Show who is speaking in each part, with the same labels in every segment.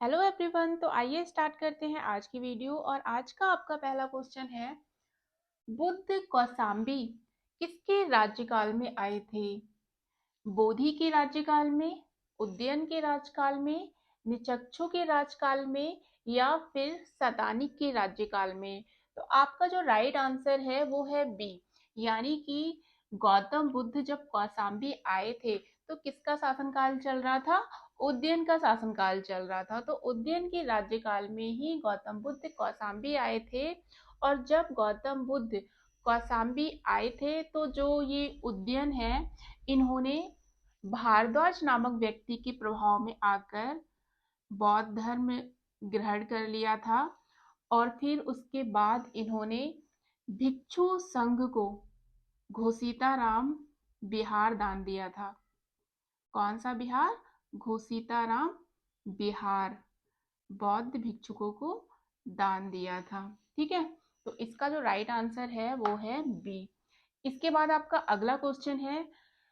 Speaker 1: Hello everyone. तो आइए start करते हैं आज की वीडियो। और आज का आपका पहला क्वेश्चन है, बुद्ध कौसाम्बी किसके राज्यकाल में आए थे? बोधि के राज्यकाल में, उदयन के राज्यकाल में, निचक्षु के राज्यकाल में, या फिर सतानिक के राज्यकाल में? तो आपका जो राइट आंसर है वो है बी, यानी कि गौतम बुद्ध जब कौसाम्बी आए थे तो किसका शासनकाल चल रहा था? उदयन का शासनकाल चल रहा था। तो उदयन के राज्यकाल में ही गौतम बुद्ध कौसाम्बी आए थे। और जब गौतम बुद्ध कौसाम्बी आए थे तो जो ये उदयन है, इन्होंने भारद्वाज नामक व्यक्ति के प्रभाव में आकर बौद्ध धर्म ग्रहण कर लिया था। और फिर उसके बाद इन्होंने भिक्षु संघ को घोसीताराम बिहार दान दिया था। कौन सा बिहार? घोसीताराम बिहार बौद्ध भिक्षुकों को दान दिया था। ठीक है, तो इसका जो राइट आंसर है वो है बी। इसके बाद आपका अगला क्वेश्चन है,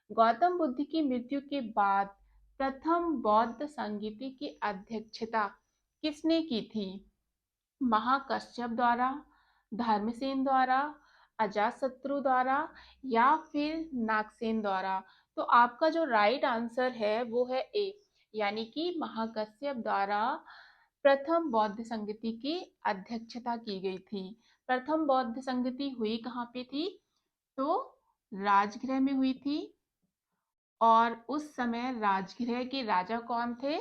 Speaker 1: गौतम बुद्ध की मृत्यु के बाद प्रथम बौद्ध संगीति की अध्यक्षता किसने की थी? महाकश्यप द्वारा, धर्मसेन द्वारा, अजातशत्रु द्वारा, या फिर नागसेन द्वारा? तो आपका जो राइट आंसर है वो है ए, यानी कि महाकश्यप द्वारा प्रथम बौद्ध संगीति की अध्यक्षता की गई थी। प्रथम बौद्ध संगीति हुई कहाँ पे थी? तो राजगृह में हुई थी। और उस समय राजगृह के राजा कौन थे?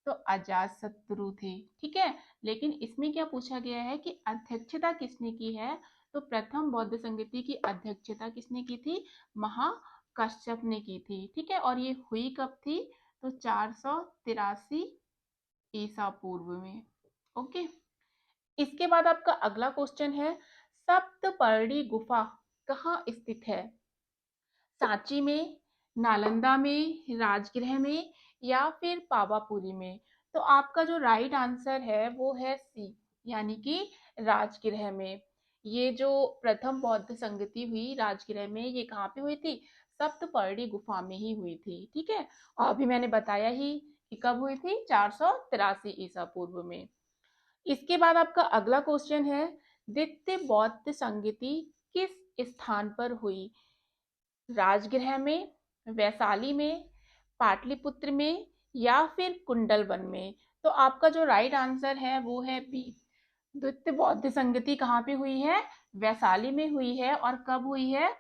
Speaker 1: तो अजातशत्रु थे। ठीक है, लेकिन इसमें क्या पूछा गया है कि अध्यक्षता किसने की है? तो प्रथम बौद्ध संगीति की अध्यक्षता किसने की थी? महाकश्यप ने की थी। ठीक है, और ये हुई कब थी? तो 483 ईसा पूर्व में। ओके, इसके बाद आपका अगला क्वेश्चन है, सप्तपर्णी गुफा कहाँ स्थित है? सांची में, नालंदा में, राजगृह में, या फिर पावापुरी में? तो आपका जो राइट आंसर है वो है सी, यानी कि राजगृह में। ये जो प्रथम बौद्ध संगति हुई राजगृह में, ये कहाँ पे हुई थी? सप्तपर्णी गुफा में ही हुई थी। ठीक है, और अभी मैंने बताया ही कि कब हुई थी, 483 ईसा पूर्व में। इसके बाद आपका अगला क्वेश्चन है, द्वितीय बौद्ध संगति किस स्थान पर हुई? राजगृह में, वैशाली में, पाटलिपुत्र में, या फिर कुंडलवन में? तो आपका जो राइट आंसर है वो है बी। द्वितीय बौद्ध संगति कहाँ पे हुई है? वैशाली में हुई है। और कब हुई है?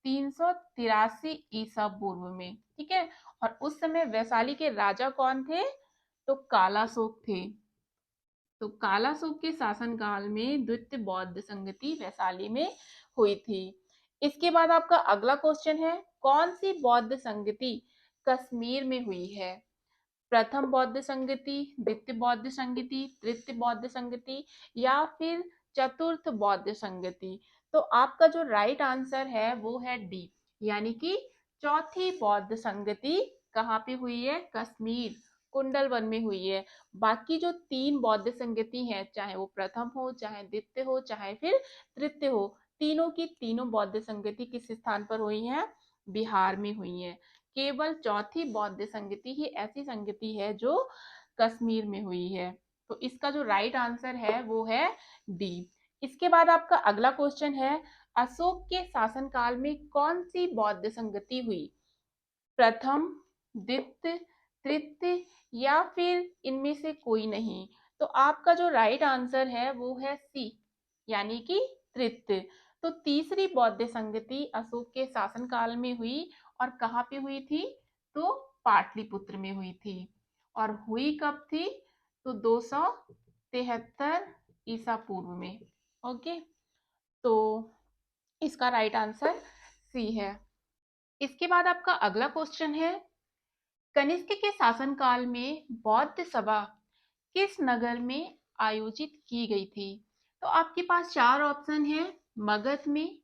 Speaker 1: 383 ईसा पूर्व में। ठीक है, और उस समय वैशाली के राजा कौन थे? तो कालाशोक थे। तो कालाशोक के शासनकाल में द्वितीय बौद्ध संगति वैशाली में हुई थी। इसके बाद आपका अगला क्वेश्चन है, कौन सी बौद्ध संगति कश्मीर में हुई है? प्रथम बौद्ध संगति, द्वितीय बौद्ध संगति, तृतीय बौद्ध संगति, या फिर चतुर्थ बौद्ध संगति? तो आपका जो राइट आंसर है वो है डी, यानी कि चौथी बौद्ध संगति कहाँ पे हुई है? कश्मीर, कुंडलवन में हुई है। बाकी जो तीन बौद्ध संगति हैं, चाहे वो प्रथम हो, चाहे द्वितीय हो, चाहे फिर तृतीय हो, तीनों की तीनों बौद्ध संगति किस स्थान पर हुई है? बिहार में हुई है। केवल चौथी बौद्ध संगति ही ऐसी संगति है जो कश्मीर में हुई है। तो इसका जो राइट आंसर है वो है डी। इसके बाद आपका अगला क्वेश्चन है, अशोक के शासनकाल में कौन सी बौद्ध संगति हुई? प्रथम, द्वितीय, तृतीय, या फिर इनमें से कोई नहीं? तो आपका जो राइट आंसर है वो है सी, यानी कि तृतीय। तो तीसरी बौद्ध संगति अशोक के शासनकाल में हुई। और कहाँ पे हुई थी? तो पाटलिपुत्र में हुई थी। और हुई कब थी? तो 273 ईसा पूर्व में। ओके, तो इसका राइट आंसर सी है। इसके बाद आपका अगला क्वेश्चन है, कनिष्क के शासनकाल में बौद्ध सभा किस नगर में आयोजित की गई थी? तो आपके पास चार ऑप्शन है, मगध में,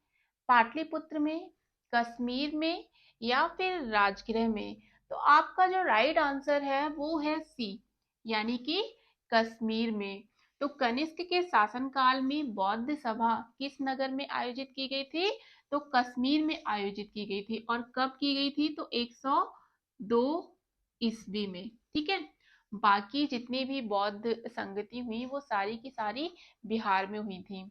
Speaker 1: पाटलिपुत्र में, कश्मीर में, या फिर राजगृह में? तो आपका जो राइट आंसर है वो है सी, यानी कि कश्मीर में। तो कनिष्क के शासनकाल में बौद्ध सभा किस नगर में आयोजित की गई थी? तो कश्मीर में आयोजित की गई थी। और कब की गई थी? तो 102 ईस्वी में। ठीक है, बाकी जितनी भी बौद्ध संगति हुई वो सारी की सारी बिहार में हुई थी।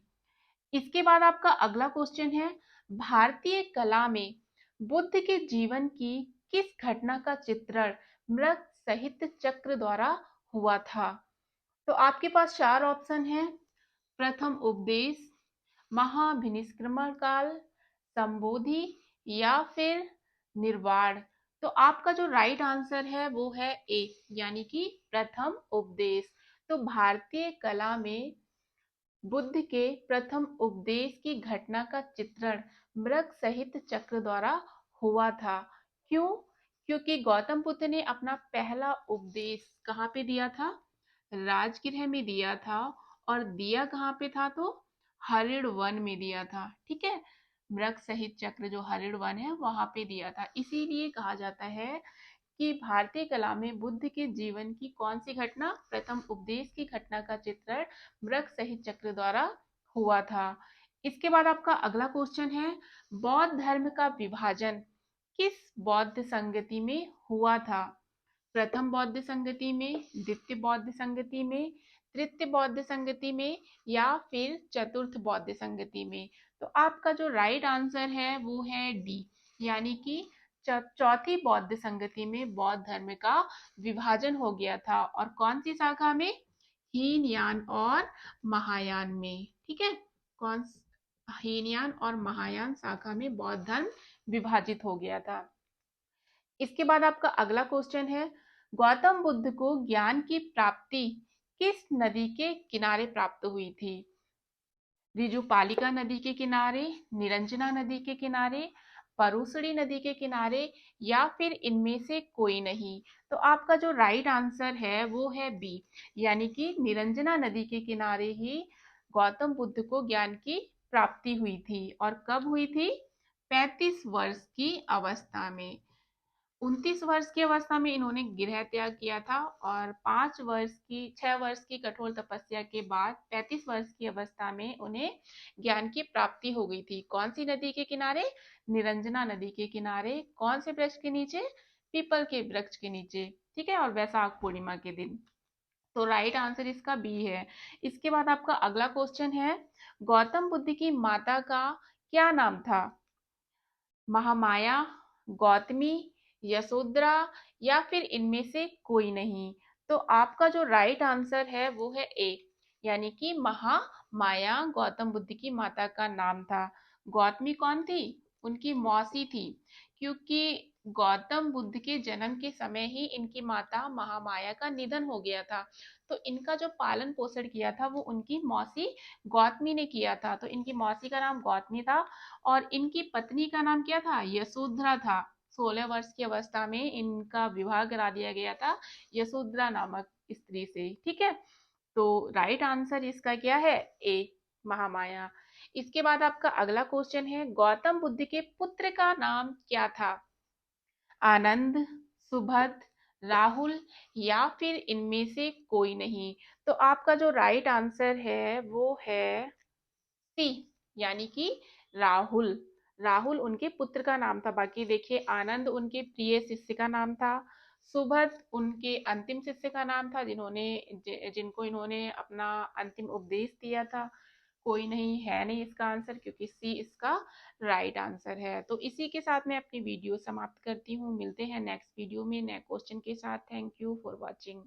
Speaker 1: इसके बाद आपका अगला क्वेश्चन है, भारतीय कला में बुद्ध के जीवन की किस घटना का चित्रण मृग सहित चक्र द्वारा हुआ था? तो आपके पास चार ऑप्शन है। प्रथम उपदेश, महाभिनिष्क्रमण काल, संबोधि या फिर निर्वाण। तो आपका जो राइट आंसर है वो है ए, यानी कि प्रथम उपदेश। तो भारतीय कला में बुद्ध के प्रथम उपदेश की घटना का चित्रण मृग सहित चक्र द्वारा हुआ था। क्यों? क्योंकि गौतम बुद्ध ने अपना पहला उपदेश कहाँ पे दिया था? राजगृह में दिया था। और दिया कहाँ पे था? तो हरिण वन में दिया था। ठीक है, मृग सहित चक्र जो हरिण वन है वहां पे दिया था। इसीलिए कहा जाता है कि भारतीय कला में बुद्ध के जीवन की कौन सी घटना, प्रथम उपदेश की घटना का चित्रण मृग सहित चक्र द्वारा हुआ था। इसके बाद आपका अगला क्वेश्चन है, बौद्ध धर्म का विभाजन किस बौद्ध संगति में हुआ था? प्रथम बौद्ध संगति में, द्वितीय बौद्ध संगति में, तृतीय बौद्ध संगति में या फिर चतुर्थ बौद्ध संगति में? तो आपका जो राइट आंसर है वो है डी, यानी कि चौथी बौद्ध संगति में बौद्ध धर्म का विभाजन हो गया था। और कौन सी शाखा में? हीनयान और महायान में। ठीक है, कौन? हीनयान और महायान शाखा में बौद्ध धर्म विभाजित हो गया था। इसके बाद आपका अगला क्वेश्चन है, गौतम बुद्ध को ज्ञान की प्राप्ति किस नदी के किनारे प्राप्त हुई थी? ऋजुपालिका नदी के किनारे, निरंजना नदी के किनारे, परुसड़ी नदी के किनारे या फिर इनमें से कोई नहीं? तो आपका जो राइट आंसर है वो है बी, यानी कि निरंजना नदी के किनारे ही गौतम बुद्ध को ज्ञान की प्राप्ति हुई थी। और कब हुई थी? 35 वर्ष की अवस्था में। 29 वर्ष की अवस्था में इन्होंने गृह त्याग किया था और 6 वर्ष की कठोर तपस्या के बाद 35 वर्ष की अवस्था में उन्हें ज्ञान की प्राप्ति हो गई थी। कौन सी नदी के किनारे? निरंजना नदी के किनारे। कौन से वृक्ष के नीचे? पीपल के वृक्ष के नीचे। ठीक है, और वैशाख पूर्णिमा के दिन। तो राइट आंसर इसका बी है। इसके बाद आपका अगला क्वेश्चन है, गौतम बुद्ध की माता का क्या नाम था? महामाया, गौतमी, यशोधरा या फिर इनमें से कोई नहीं? तो आपका जो राइट आंसर है वो है ए, यानी कि महामाया गौतम बुद्ध की माता का नाम था। गौतमी कौन थी? उनकी मौसी थी, क्योंकि गौतम बुद्ध के जन्म के समय ही इनकी माता महामाया का निधन हो गया था। तो इनका जो पालन पोषण किया था वो उनकी मौसी गौतमी ने किया था। तो इनकी मौसी का नाम गौतमी था और इनकी पत्नी का नाम क्या था? यशोधरा था। 16 वर्ष की अवस्था में इनका विवाह करा दिया गया था यशोधरा नामक स्त्री से। ठीक है, तो राइट आंसर इसका क्या है? ए, महामाया। इसके बाद आपका अगला क्वेश्चन है, गौतम बुद्ध के पुत्र का नाम क्या था? आनंद, सुभद्र, राहुल या फिर इनमें से कोई नहीं? तो आपका जो राइट आंसर है वो है सी, यानी कि राहुल। राहुल उनके पुत्र का नाम था। बाकी देखिए, आनंद उनके प्रिय शिष्य का नाम था, सुभद्र उनके अंतिम शिष्य का नाम था जिनको इन्होंने अपना अंतिम उपदेश दिया था। कोई नहीं है नहीं इसका आंसर, क्योंकि सी इसका राइट आंसर है। तो इसी के साथ मैं अपनी वीडियो समाप्त करती हूँ। मिलते हैं नेक्स्ट वीडियो में नए क्वेश्चन के साथ। Thank you for watching.